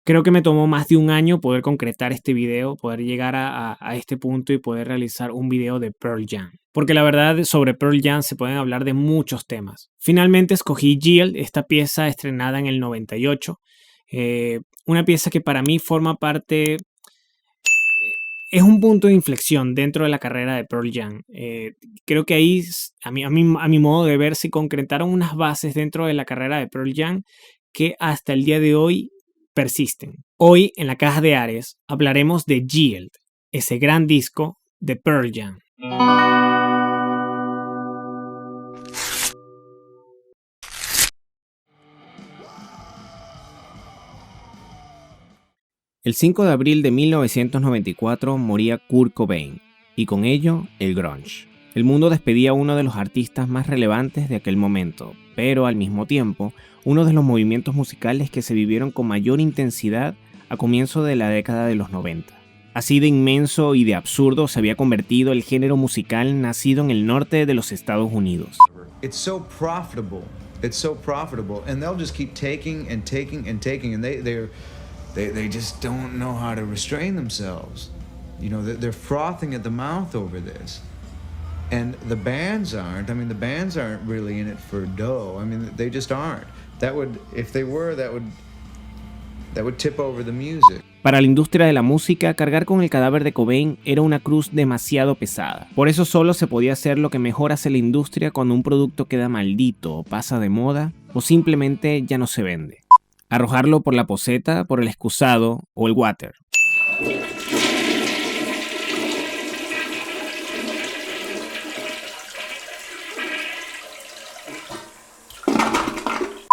Creo que me tomó más de un año poder concretar este video, poder llegar a este punto y poder realizar un video de Pearl Jam. Porque la verdad, sobre Pearl Jam se pueden hablar de muchos temas. Finalmente escogí Yield, esta pieza estrenada en el 98. Una pieza que para mí forma parte, es un punto de inflexión dentro de la carrera de Pearl Jam. Creo que ahí, a mi modo de ver, se concretaron unas bases dentro de la carrera de Pearl Jam que hasta el día de hoy persisten. Hoy en la caja de Ares hablaremos de Yield, ese gran disco de Pearl Jam. El 5 de abril de 1994 moría Kurt Cobain, y con ello el grunge. El mundo despedía a uno de los artistas más relevantes de aquel momento, pero al mismo tiempo, uno de los movimientos musicales que se vivieron con mayor intensidad a comienzo de la década de los 90. Así de inmenso y de absurdo se había convertido el género musical nacido en el norte de los Estados Unidos. It's so profitable, and they'll just keep taking and taking and taking, and they just don't know how to restrain themselves. You know, they're frothing at the mouth over this. And the bands aren't. I mean, the bands aren't really in it for dough. I mean, they just aren't. If they were, that would tip over the music. Para la industria de la música, cargar con el cadáver de Cobain era una cruz demasiado pesada. Por eso solo se podía hacer lo que mejor hace la industria cuando un producto queda maldito o pasa de moda, o simplemente ya no se vende. Arrojarlo por la poceta, por el excusado o el water.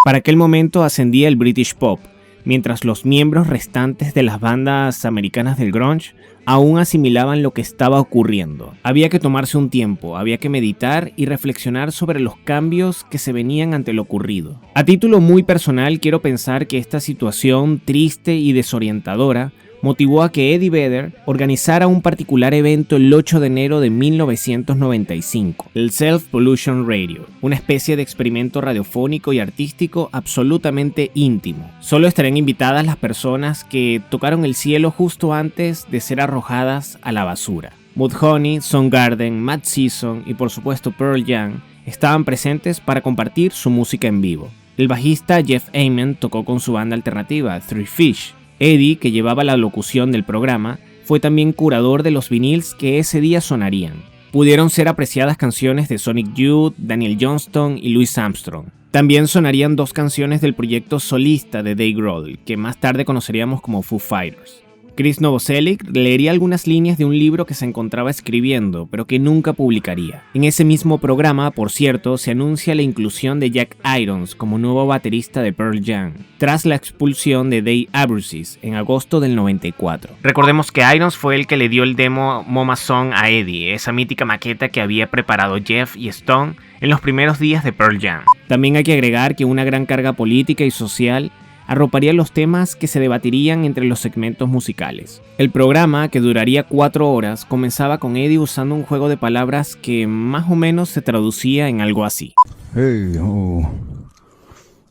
Para aquel momento ascendía el British Pop, mientras los miembros restantes de las bandas americanas del grunge aún asimilaban lo que estaba ocurriendo. Había que tomarse un tiempo, había que meditar y reflexionar sobre los cambios que se venían ante lo ocurrido. A título muy personal, quiero pensar que esta situación triste y desorientadora motivó a que Eddie Vedder organizara un particular evento el 8 de enero de 1995, el Self Pollution Radio, una especie de experimento radiofónico y artístico absolutamente íntimo. Solo estarían invitadas las personas que tocaron el cielo justo antes de ser arrojadas a la basura. Mudhoney, Soundgarden, Matt Season y por supuesto Pearl Jam estaban presentes para compartir su música en vivo. El bajista Jeff Ament tocó con su banda alternativa, Three Fish. Eddie, que llevaba la locución del programa, fue también curador de los viniles que ese día sonarían. Pudieron ser apreciadas canciones de Sonic Youth, Daniel Johnston y Louis Armstrong. También sonarían dos canciones del proyecto solista de Dave Grohl, que más tarde conoceríamos como Foo Fighters. Chris Novoselic leería algunas líneas de un libro que se encontraba escribiendo, pero que nunca publicaría. En ese mismo programa, por cierto, se anuncia la inclusión de Jack Irons como nuevo baterista de Pearl Jam, tras la expulsión de Dave Abruzzes en agosto del 94. Recordemos que Irons fue el que le dio el demo MoMA Song a Eddie, esa mítica maqueta que había preparado Jeff y Stone en los primeros días de Pearl Jam. También hay que agregar que una gran carga política y social arroparía los temas que se debatirían entre los segmentos musicales. El programa, que duraría 4 horas, comenzaba con Eddie usando un juego de palabras que más o menos se traducía en algo así. Hey ho,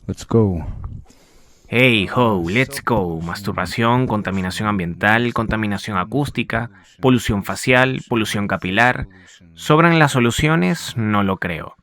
let's go. Hey ho, let's go. Masturbación, contaminación ambiental, contaminación acústica, polución facial, polución capilar. ¿Sobran las soluciones? No lo creo.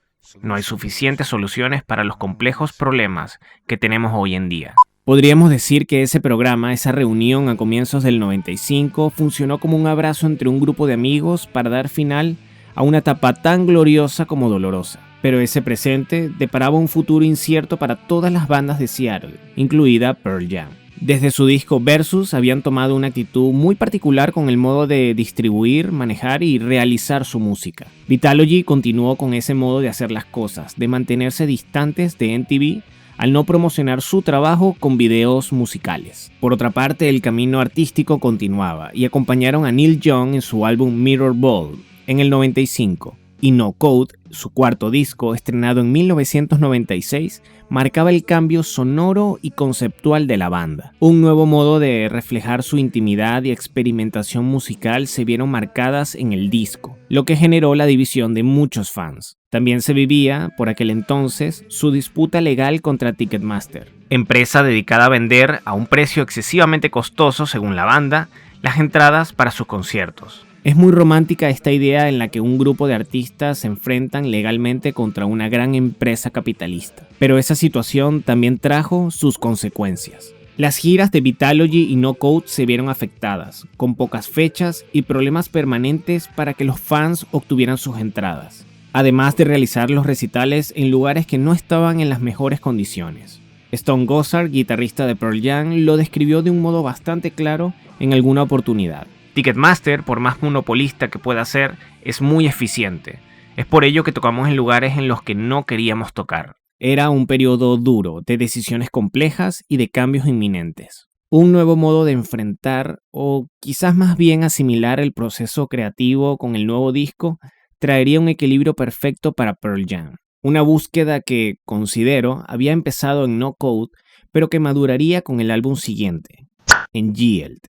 No hay suficientes soluciones para los complejos problemas que tenemos hoy en día. Podríamos decir que ese programa, esa reunión a comienzos del 95, funcionó como un abrazo entre un grupo de amigos para dar final a una etapa tan gloriosa como dolorosa. Pero ese presente deparaba un futuro incierto para todas las bandas de Seattle, incluida Pearl Jam. Desde su disco Versus habían tomado una actitud muy particular con el modo de distribuir, manejar y realizar su música. Vitalogy continuó con ese modo de hacer las cosas, de mantenerse distantes de MTV al no promocionar su trabajo con videos musicales. Por otra parte, el camino artístico continuaba y acompañaron a Neil Young en su álbum Mirror Ball en el 95. Y No Code, su cuarto disco, estrenado en 1996, marcaba el cambio sonoro y conceptual de la banda. Un nuevo modo de reflejar su intimidad y experimentación musical se vieron marcadas en el disco, lo que generó la división de muchos fans. También se vivía, por aquel entonces, su disputa legal contra Ticketmaster, empresa dedicada a vender a un precio excesivamente costoso, según la banda, las entradas para sus conciertos. Es muy romántica esta idea en la que un grupo de artistas se enfrentan legalmente contra una gran empresa capitalista. Pero esa situación también trajo sus consecuencias. Las giras de Vitalogy y No Code se vieron afectadas, con pocas fechas y problemas permanentes para que los fans obtuvieran sus entradas, además de realizar los recitales en lugares que no estaban en las mejores condiciones. Stone Gossard, guitarrista de Pearl Jam, lo describió de un modo bastante claro en alguna oportunidad. Ticketmaster, por más monopolista que pueda ser, es muy eficiente. Es por ello que tocamos en lugares en los que no queríamos tocar. Era un periodo duro, de decisiones complejas y de cambios inminentes. Un nuevo modo de enfrentar, o quizás más bien asimilar el proceso creativo con el nuevo disco, traería un equilibrio perfecto para Pearl Jam. Una búsqueda que, considero, había empezado en No Code, pero que maduraría con el álbum siguiente, en Yield.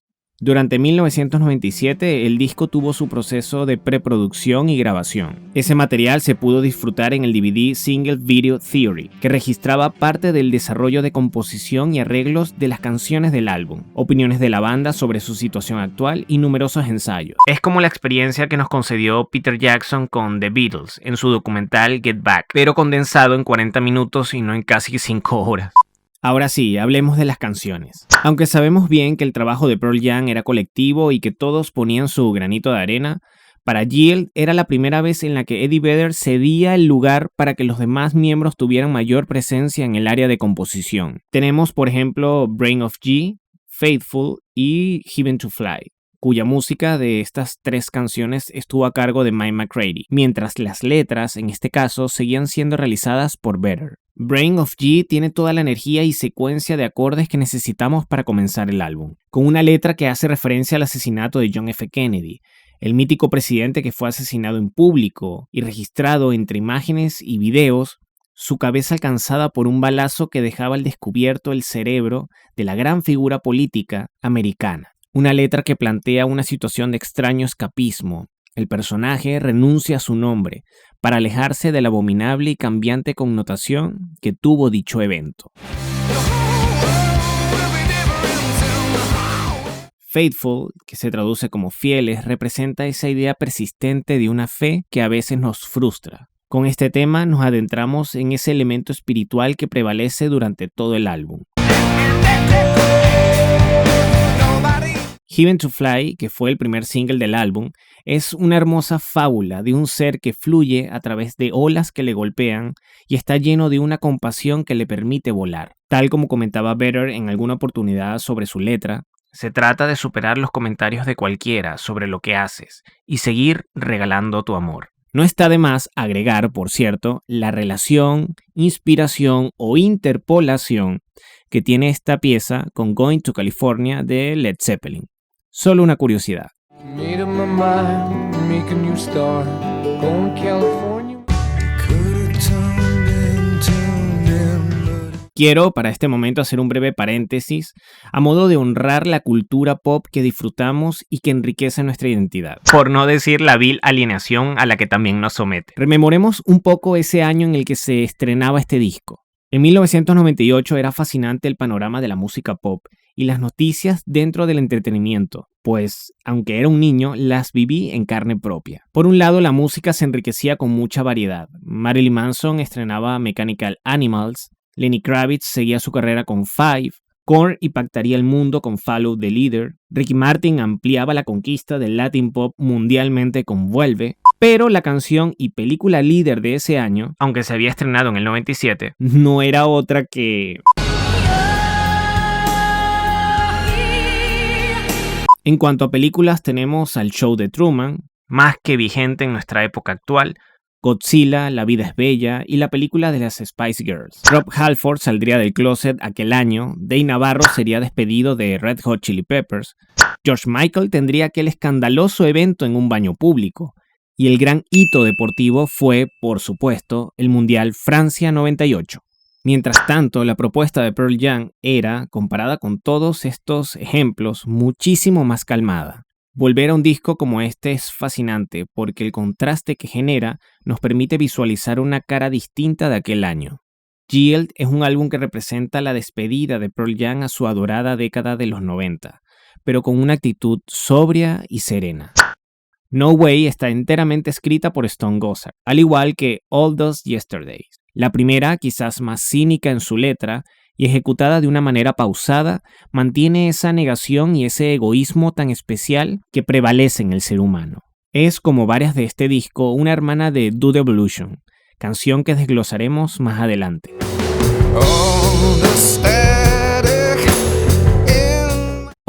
Durante 1997, el disco tuvo su proceso de preproducción y grabación. Ese material se pudo disfrutar en el DVD Single Video Theory, que registraba parte del desarrollo de composición y arreglos de las canciones del álbum, opiniones de la banda sobre su situación actual y numerosos ensayos. Es como la experiencia que nos concedió Peter Jackson con The Beatles en su documental Get Back, pero condensado en 40 minutos y no en casi 5 horas. Ahora sí, hablemos de las canciones. Aunque sabemos bien que el trabajo de Pearl Jam era colectivo y que todos ponían su granito de arena, para Yield era la primera vez en la que Eddie Vedder cedía el lugar para que los demás miembros tuvieran mayor presencia en el área de composición. Tenemos, por ejemplo, Brain of G, Faithful y Given to Fly, cuya música de estas 3 canciones estuvo a cargo de Mike McCready, mientras las letras, en este caso, seguían siendo realizadas por Vedder. Brain of G tiene toda la energía y secuencia de acordes que necesitamos para comenzar el álbum, con una letra que hace referencia al asesinato de John F. Kennedy, el mítico presidente que fue asesinado en público y registrado entre imágenes y videos, su cabeza alcanzada por un balazo que dejaba al descubierto el cerebro de la gran figura política americana. Una letra que plantea una situación de extraño escapismo. El personaje renuncia a su nombre para alejarse de la abominable y cambiante connotación que tuvo dicho evento. Faithful, que se traduce como fieles, representa esa idea persistente de una fe que a veces nos frustra. Con este tema nos adentramos en ese elemento espiritual que prevalece durante todo el álbum. Given to Fly, que fue el primer single del álbum, es una hermosa fábula de un ser que fluye a través de olas que le golpean y está lleno de una compasión que le permite volar. Tal como comentaba Vedder en alguna oportunidad sobre su letra, se trata de superar los comentarios de cualquiera sobre lo que haces y seguir regalando tu amor. No está de más agregar, por cierto, la relación, inspiración o interpolación que tiene esta pieza con Going to California de Led Zeppelin. Solo una curiosidad. Quiero para este momento hacer un breve paréntesis a modo de honrar la cultura pop que disfrutamos y que enriquece nuestra identidad, por no decir la vil alienación a la que también nos somete. Rememoremos un poco ese año en el que se estrenaba este disco. En 1998 era fascinante el panorama de la música pop y las noticias dentro del entretenimiento, pues, aunque era un niño, las viví en carne propia. Por un lado, la música se enriquecía con mucha variedad. Marilyn Manson estrenaba Mechanical Animals, Lenny Kravitz seguía su carrera con Five, Korn impactaría el mundo con Follow the Leader, Ricky Martin ampliaba la conquista del Latin Pop mundialmente con Vuelve, pero la canción y película líder de ese año, aunque se había estrenado en el 97, no era otra que... En cuanto a películas, tenemos al Show de Truman, más que vigente en nuestra época actual, Godzilla, La vida es bella y la película de las Spice Girls. Rob Halford saldría del closet aquel año, Dave Navarro sería despedido de Red Hot Chili Peppers, George Michael tendría aquel escandaloso evento en un baño público, y el gran hito deportivo fue, por supuesto, el Mundial Francia 98. Mientras tanto, la propuesta de Pearl Jam era, comparada con todos estos ejemplos, muchísimo más calmada. Volver a un disco como este es fascinante porque el contraste que genera nos permite visualizar una cara distinta de aquel año. Yield es un álbum que representa la despedida de Pearl Jam a su adorada década de los 90, pero con una actitud sobria y serena. No Way está enteramente escrita por Stone Gossard, al igual que All Those Yesterdays. La primera, quizás más cínica en su letra y ejecutada de una manera pausada, mantiene esa negación y ese egoísmo tan especial que prevalece en el ser humano. Es, como varias de este disco, una hermana de Do the Evolution, canción que desglosaremos más adelante.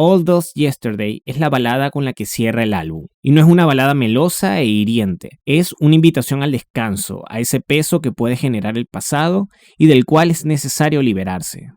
All Those Yesterday es la balada con la que cierra el álbum. Y no es una balada melosa e hiriente, es una invitación al descanso, a ese peso que puede generar el pasado y del cual es necesario liberarse.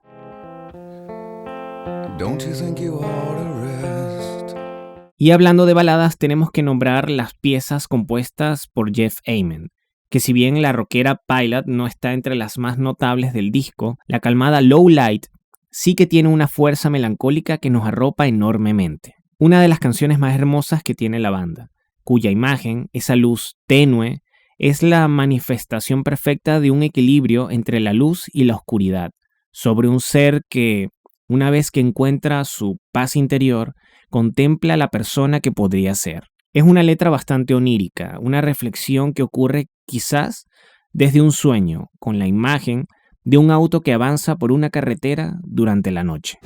Y hablando de baladas, tenemos que nombrar las piezas compuestas por Jeff Ament, que si bien la rockera Pilot no está entre las más notables del disco, la calmada Low Light sí que tiene una fuerza melancólica que nos arropa enormemente. Una de las canciones más hermosas que tiene la banda, cuya imagen, esa luz tenue, es la manifestación perfecta de un equilibrio entre la luz y la oscuridad, sobre un ser que, una vez que encuentra su paz interior, contempla a la persona que podría ser. Es una letra bastante onírica, una reflexión que ocurre quizás desde un sueño, con la imagen de un auto que avanza por una carretera durante la noche.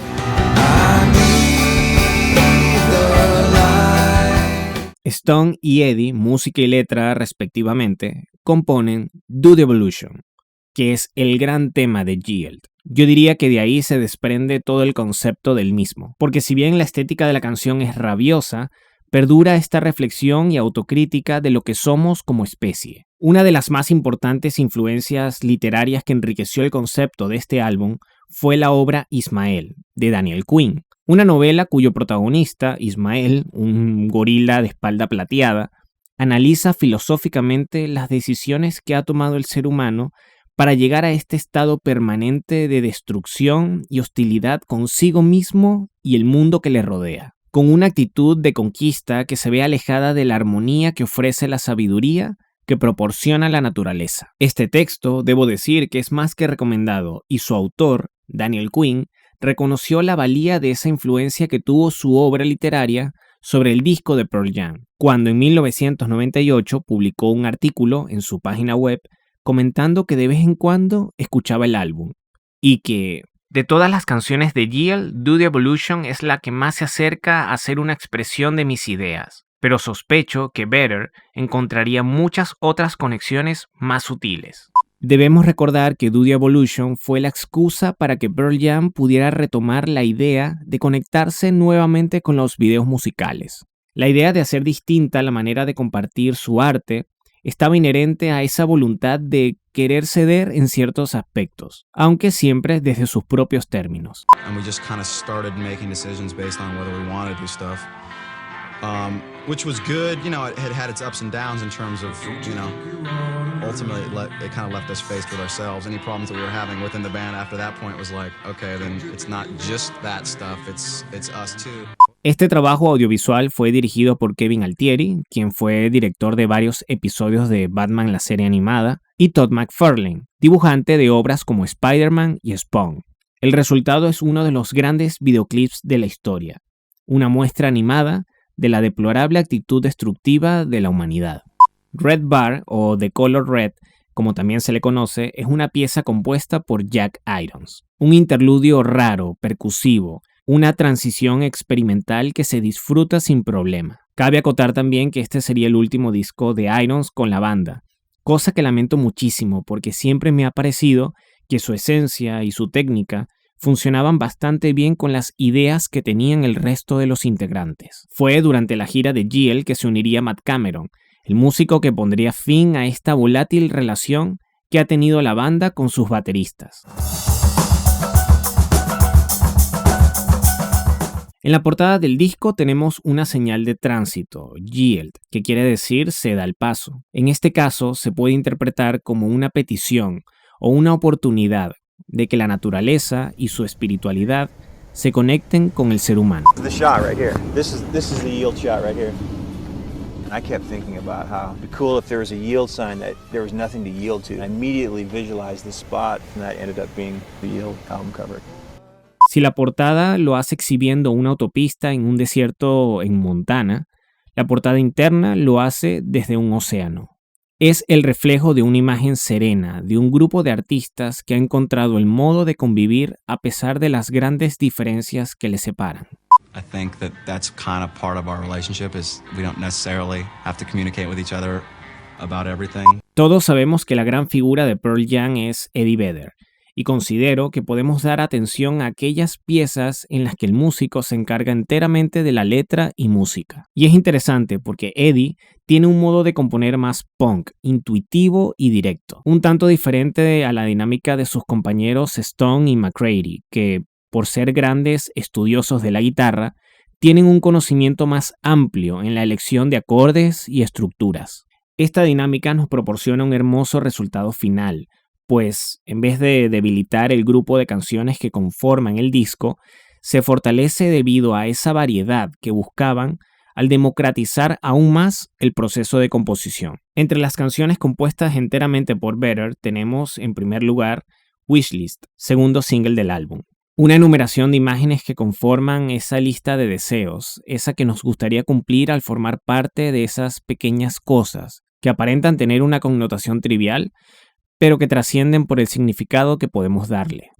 Stone y Eddie, música y letra respectivamente, componen Do the Evolution, que es el gran tema de Yield. Yo diría que de ahí se desprende todo el concepto del mismo, porque si bien la estética de la canción es rabiosa, perdura esta reflexión y autocrítica de lo que somos como especie. Una de las más importantes influencias literarias que enriqueció el concepto de este álbum fue la obra Ismael, de Daniel Quinn, una novela cuyo protagonista, Ismael, un gorila de espalda plateada, analiza filosóficamente las decisiones que ha tomado el ser humano para llegar a este estado permanente de destrucción y hostilidad consigo mismo y el mundo que le rodea, con una actitud de conquista que se ve alejada de la armonía que ofrece la sabiduría que proporciona la naturaleza. Este texto, debo decir que es más que recomendado, y su autor, Daniel Quinn, reconoció la valía de esa influencia que tuvo su obra literaria sobre el disco de Pearl Jam, cuando en 1998 publicó un artículo en su página web comentando que de vez en cuando escuchaba el álbum, y que de todas las canciones de Yield, Do the Evolution es la que más se acerca a ser una expresión de mis ideas, pero sospecho que Better encontraría muchas otras conexiones más sutiles. Debemos recordar que Do the Evolution fue la excusa para que Pearl Jam pudiera retomar la idea de conectarse nuevamente con los videos musicales. La idea de hacer distinta la manera de compartir su arte estaba inherente a esa voluntad de querer ceder en ciertos aspectos, aunque siempre desde sus propios términos. Which was good, you know, it had its ups and downs in terms of, you know, ultimately it kind of left us faced with ourselves. Any problems that we were having within the band after that point was like, okay, then it's not just that stuff, it's us too. Este trabajo audiovisual fue dirigido por Kevin Altieri, quien fue director de varios episodios de Batman la serie animada, y Todd McFarlane, dibujante de obras como Spider-Man y Spawn. El resultado es uno de los grandes videoclips de la historia, una muestra animada de la deplorable actitud destructiva de la humanidad. Red Bar, o The Color Red, como también se le conoce, es una pieza compuesta por Jack Irons. Un interludio raro, percusivo, una transición experimental que se disfruta sin problema. Cabe acotar también que este sería el último disco de Irons con la banda, cosa que lamento muchísimo porque siempre me ha parecido que su esencia y su técnica funcionaban bastante bien con las ideas que tenían el resto de los integrantes. Fue durante la gira de Yield que se uniría Matt Cameron, el músico que pondría fin a esta volátil relación que ha tenido la banda con sus bateristas. En la portada del disco tenemos una señal de tránsito, Yield, que quiere decir ceda el paso. En este caso se puede interpretar como una petición o una oportunidad, de que la naturaleza y su espiritualidad se conecten con el ser humano. The shot right here. This is the yield shot right here. I kept thinking about how it'd be cool if there was a yield sign that there was nothing to yield to. I immediately visualized the spot, and that ended up being the Yield album cover. Si la portada lo hace exhibiendo una autopista en un desierto en Montana, la portada interna lo hace desde un océano. Es el reflejo de una imagen serena, de un grupo de artistas que ha encontrado el modo de convivir a pesar de las grandes diferencias que les separan. I think that that's kind of part of our relationship is we don't necessarily have to communicate with each other about everything. Todos sabemos que la gran figura de Pearl Jam es Eddie Vedder, y considero que podemos dar atención a aquellas piezas en las que el músico se encarga enteramente de la letra y música. Y es interesante porque Eddie tiene un modo de componer más punk, intuitivo y directo, un tanto diferente a la dinámica de sus compañeros Stone y McCready, que por ser grandes estudiosos de la guitarra, tienen un conocimiento más amplio en la elección de acordes y estructuras. Esta dinámica nos proporciona un hermoso resultado final, pues en vez de debilitar el grupo de canciones que conforman el disco, se fortalece debido a esa variedad que buscaban al democratizar aún más el proceso de composición. Entre las canciones compuestas enteramente por Vedder tenemos en primer lugar Wishlist, segundo single del álbum. Una enumeración de imágenes que conforman esa lista de deseos, esa que nos gustaría cumplir al formar parte de esas pequeñas cosas que aparentan tener una connotación trivial, pero que trascienden por el significado que podemos darle.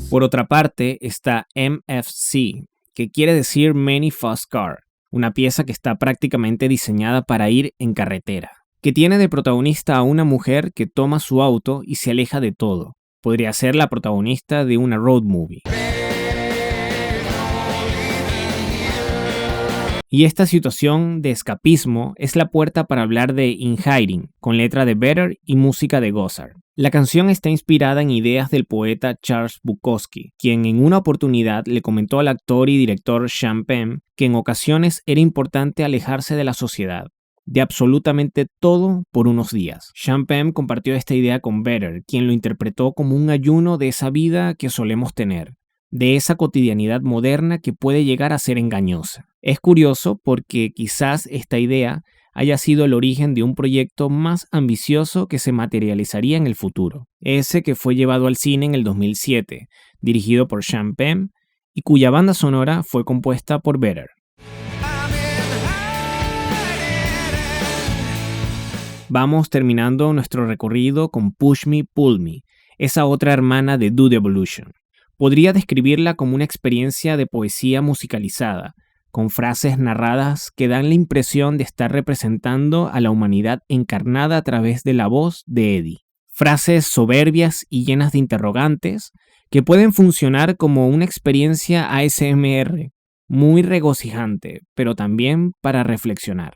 Por otra parte está MFC, que quiere decir Many Fast Car, una pieza que está prácticamente diseñada para ir en carretera, que tiene de protagonista a una mujer que toma su auto y se aleja de todo. Podría ser la protagonista de una road movie. Y esta situación de escapismo es la puerta para hablar de In Hiding, con letra de Vedder y música de Gossard. La canción está inspirada en ideas del poeta Charles Bukowski, quien en una oportunidad le comentó al actor y director Sean Penn que en ocasiones era importante alejarse de la sociedad, de absolutamente todo por unos días. Sean Penn compartió esta idea con Vedder, quien lo interpretó como un ayuno de esa vida que solemos tener, de esa cotidianidad moderna que puede llegar a ser engañosa. Es curioso porque quizás esta idea haya sido el origen de un proyecto más ambicioso que se materializaría en el futuro, ese que fue llevado al cine en el 2007, dirigido por Sean Penn y cuya banda sonora fue compuesta por Vedder. Vamos terminando nuestro recorrido con Push Me, Pull Me, esa otra hermana de Dude Evolution. Podría describirla como una experiencia de poesía musicalizada, con frases narradas que dan la impresión de estar representando a la humanidad encarnada a través de la voz de Eddie. Frases soberbias y llenas de interrogantes que pueden funcionar como una experiencia ASMR, muy regocijante, pero también para reflexionar.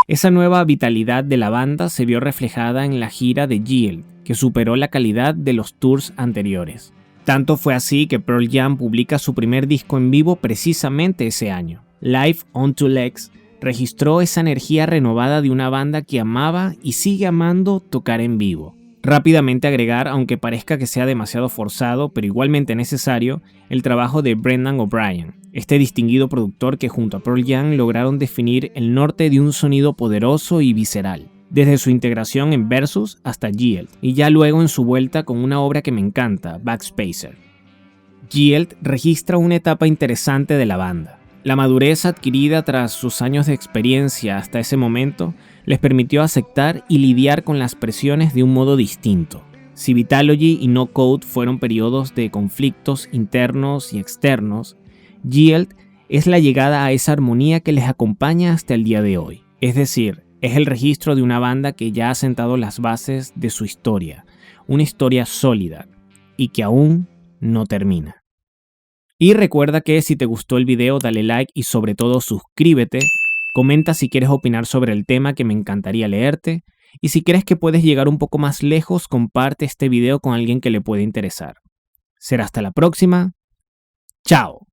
Esa nueva vitalidad de la banda se vio reflejada en la gira de Yield, que superó la calidad de los tours anteriores. Tanto fue así que Pearl Jam publica su primer disco en vivo precisamente ese año. Live on Two Legs registró esa energía renovada de una banda que amaba y sigue amando tocar en vivo. Rápidamente agregar, aunque parezca que sea demasiado forzado, pero igualmente necesario, el trabajo de Brendan O'Brien, este distinguido productor que junto a Pearl Jam lograron definir el norte de un sonido poderoso y visceral, desde su integración en Versus hasta Yield, y ya luego en su vuelta con una obra que me encanta, Backspacer. Yield registra una etapa interesante de la banda. La madurez adquirida tras sus años de experiencia hasta ese momento les permitió aceptar y lidiar con las presiones de un modo distinto. Si Vitalogy y No Code fueron periodos de conflictos internos y externos, Yield es la llegada a esa armonía que les acompaña hasta el día de hoy. Es decir, es el registro de una banda que ya ha sentado las bases de su historia, una historia sólida y que aún no termina. Y recuerda que si te gustó el video dale like y sobre todo suscríbete, comenta si quieres opinar sobre el tema que me encantaría leerte y si crees que puedes llegar un poco más lejos comparte este video con alguien que le pueda interesar. Será hasta la próxima. ¡Chao!